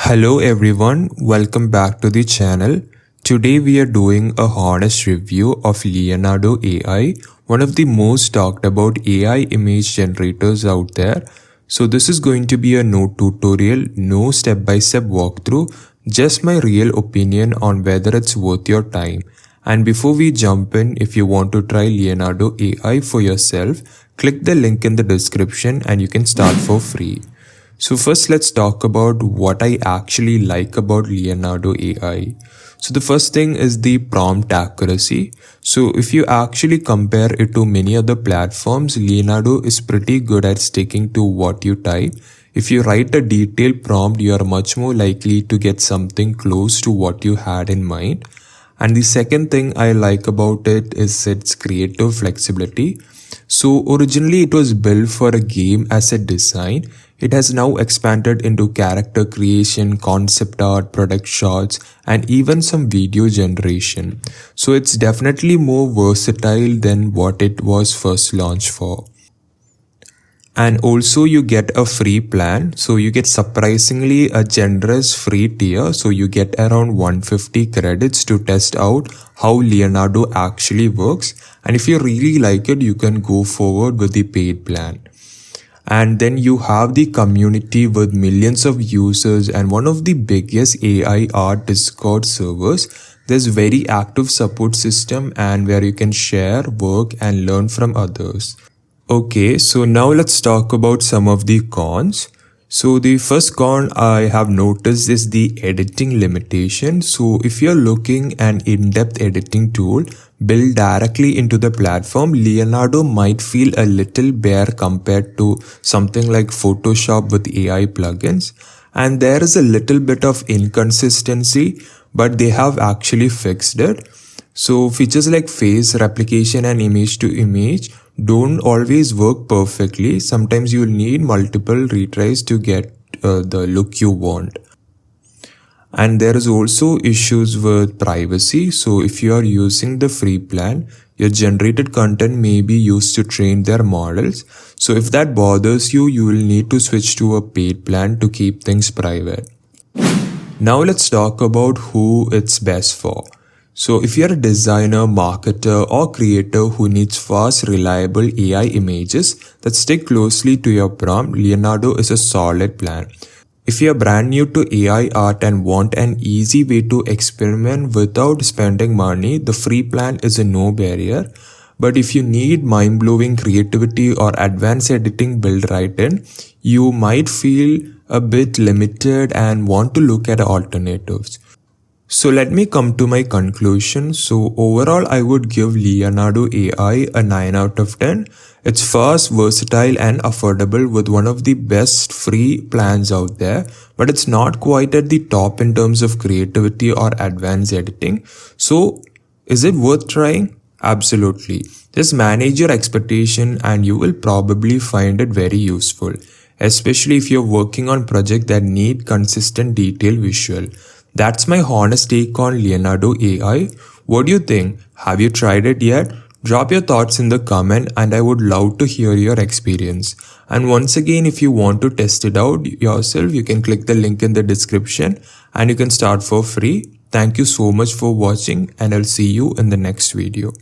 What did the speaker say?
Hello everyone, welcome back to the channel. Today we are doing a honest review of Leonardo AI, one of the most talked about AI image generators out there. So this is going to be a no tutorial, no step-by-step walkthrough, just my real opinion on whether it's worth your time. And before we jump in, if you want to try Leonardo AI for yourself, click the link in the description and you can start for free. So first let's talk about what I actually like about Leonardo AI. So the first thing is the prompt accuracy. So if you actually compare it to many other platforms, Leonardo is pretty good at sticking to what you type. If you write a detailed prompt, you are much more likely to get something close to what you had in mind. And the second thing I like about it is its creative flexibility. So originally it was built for a game asset design. It has now expanded into character creation, concept art, product shots, and even some video generation. So it's definitely more versatile than what it was first launched for. And also you get a free plan, so you get surprisingly a generous free tier, so you get around 150 credits to test out how Leonardo actually works, and if you really like it you can go forward with the paid plan. And then you have the community with millions of users and one of the biggest AI art Discord servers. There's very active support system and where you can share, work and learn from others. Okay, so now let's talk about some of the cons. So the first con I have noticed is the editing limitation. So if you're looking an in-depth editing tool built directly into the platform, Leonardo might feel a little bare compared to something like Photoshop with AI plugins. And there is a little bit of inconsistency, but they have actually fixed it. So features like face replication and image to image don't always work perfectly. Sometimes you'll need multiple retries to get the look you want. And there is also issues with privacy. So if you are using the free plan, your generated content may be used to train their models. So if that bothers you, you will need to switch to a paid plan to keep things private. Now let's talk about who it's best for. So if you're a designer, marketer or creator who needs fast, reliable AI images that stick closely to your prompt, Leonardo is a solid plan. If you're brand new to AI art and want an easy way to experiment without spending money, the free plan is a no barrier. But if you need mind-blowing creativity or advanced editing built right in, you might feel a bit limited and want to look at alternatives. So let me come to my conclusion. So overall, I would give Leonardo AI a 9 out of 10. It's fast, versatile and affordable with one of the best free plans out there. But it's not quite at the top in terms of creativity or advanced editing. So is it worth trying? Absolutely. Just manage your expectation and you will probably find it very useful. Especially if you're working on projects that need consistent detailed visual. That's my honest take on Leonardo AI. What do you think? Have you tried it yet? Drop your thoughts in the comment and I would love to hear your experience. And once again, if you want to test it out yourself, you can click the link in the description and you can start for free. Thank you so much for watching and I'll see you in the next video.